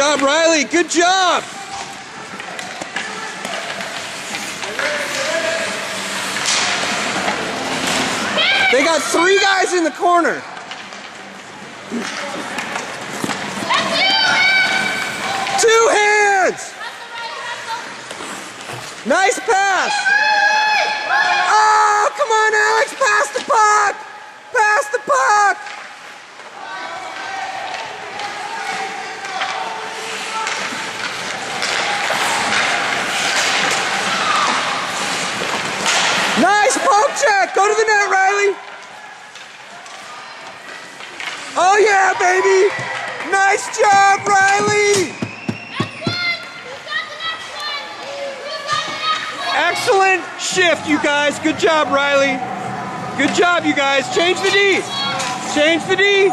job, Riley. Good job. They got 3 guys in the corner. Two hands. Nice pass. Oh, come on, Alex. Pass the puck. Pass the puck. Nice poke check. Go to the net, Riley. Oh, yeah, baby. Nice job, Riley. Excellent shift, you guys. Good job, Riley. Good job, you guys. Change the D. Change the D.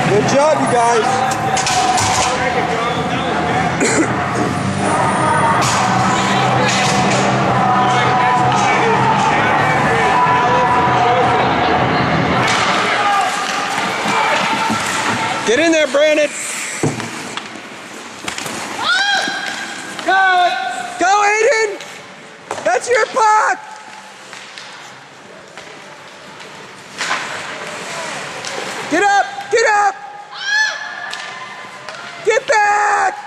Good job, you guys. Get in there, Brandon. Go, Aiden! That's your puck! Get up! Get up! Get back!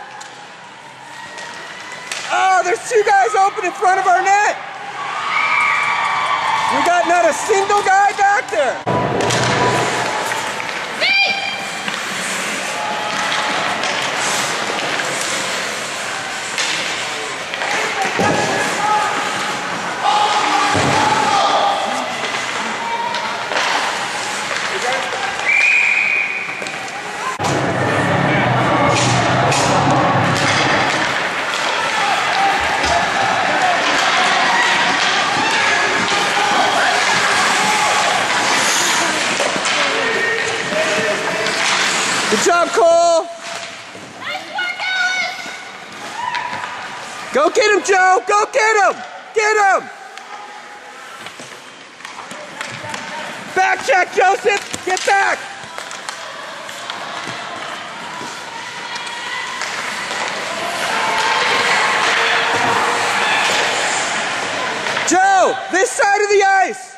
Oh, there's 2 guys open in front of our net! We got not a single guy back there! Good job, Cole. Nice work, Alex. Go get him, Joe. Go get him. Get him. Back check, Joseph. Get back. Joe, this side of the ice.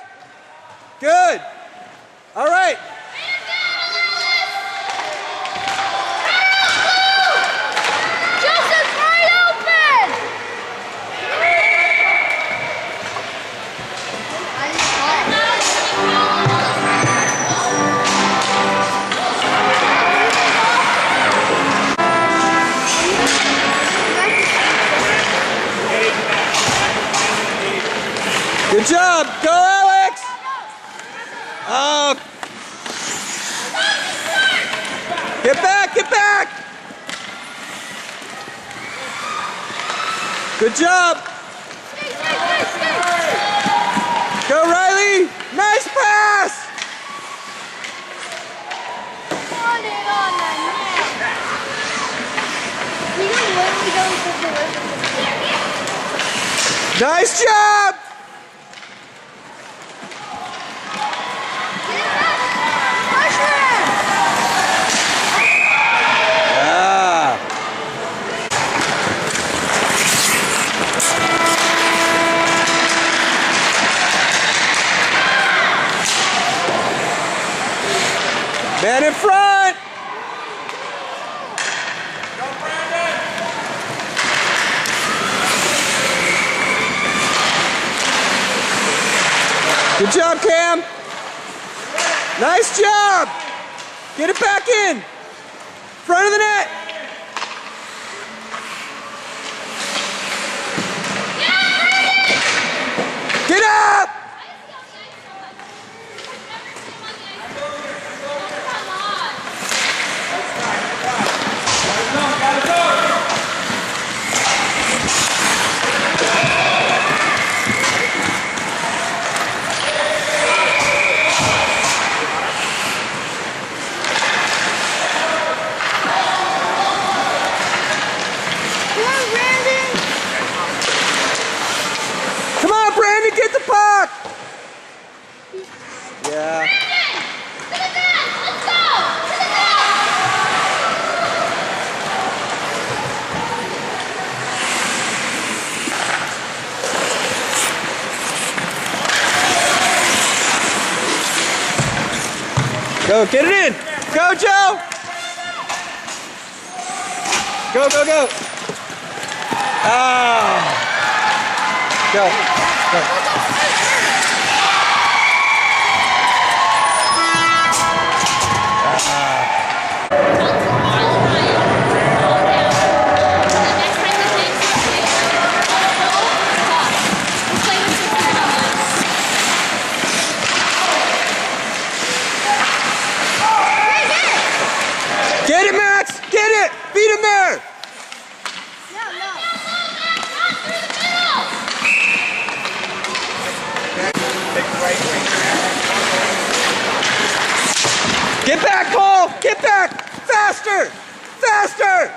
Good. All right. Good job. Go, Alex. Oh. Get back. Get back. Good job. Go, Riley. Nice pass. Nice job. Man in front! Go, Brandon! Good job, Cam! Nice job! Get it back in! Front of the net! Get up! Come on, Brandon, get the puck! Go, get it in. Go, Joe. Go, go, go. Ah. Go. Get it, Max! Get it! Beat him there! Get back, Cole! Get back! Faster! Faster!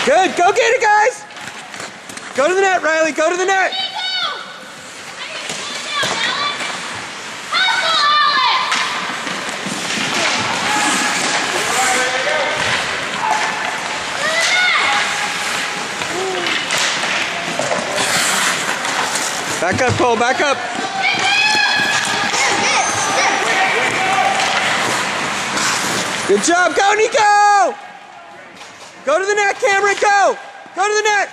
Good, go get it, guys! Go to the net, Riley, go to the net! Back up, Cole, back up! Good job, go, Nico! Go to the net, Cameron, go! Go to the net!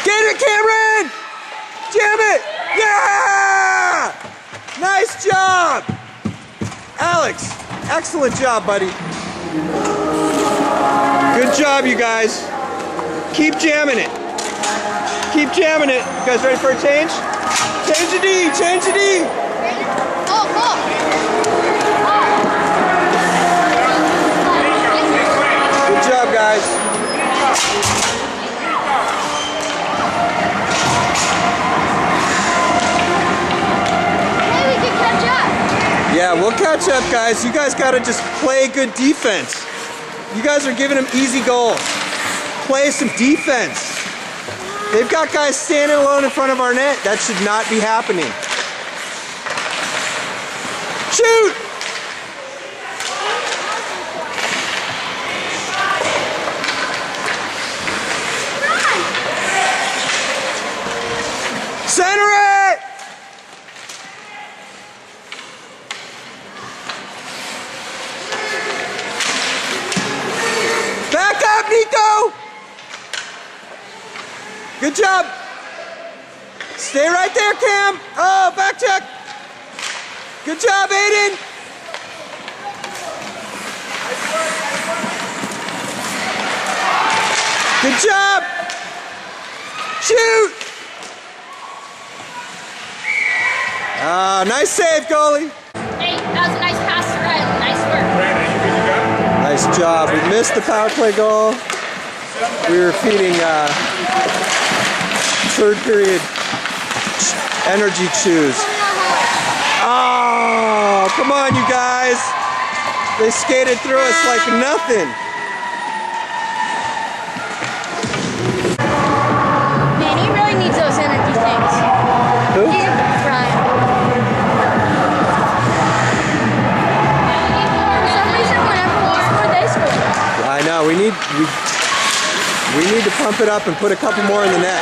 Get it, Cameron! Jam it! Yeah! Nice job! Alex, excellent job, buddy. Good job, you guys. Keep jamming it. Keep jamming it. You guys ready for a change? Change the D, change the D. Good job, guys. Hey, we can catch up. Yeah, we'll catch up, guys. You guys got to just play good defense. You guys are giving them easy goals. Play some defense. They've got guys standing alone in front of our net. That should not be happening. Shoot! Center it! Back up, Nico! Good job. Stay right there, Cam. Oh, back check. Good job, Aiden. Good job. Shoot. Nice save, goalie. Hey, that was a nice pass to Riley. Nice work. Brandon, you good to go? Nice job. We missed the power play goal. We were feeding third period energy chews. Oh, come on, you guys. They skated through us like nothing. Man, he really needs those energy things. Who? Brian. For some reason, whenever we score, they score. I know. We need to pump it up and put a couple more in the net.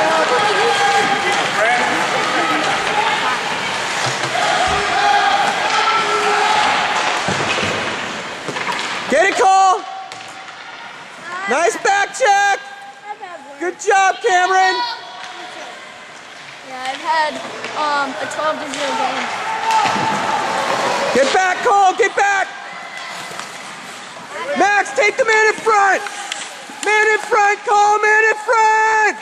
Get it, Cole! Nice back check! Good job, Cameron! Yeah, I've had a 12-0 game. Get back, Cole! Get back! Max, take the man in front! Man in front, Cole! Man in front!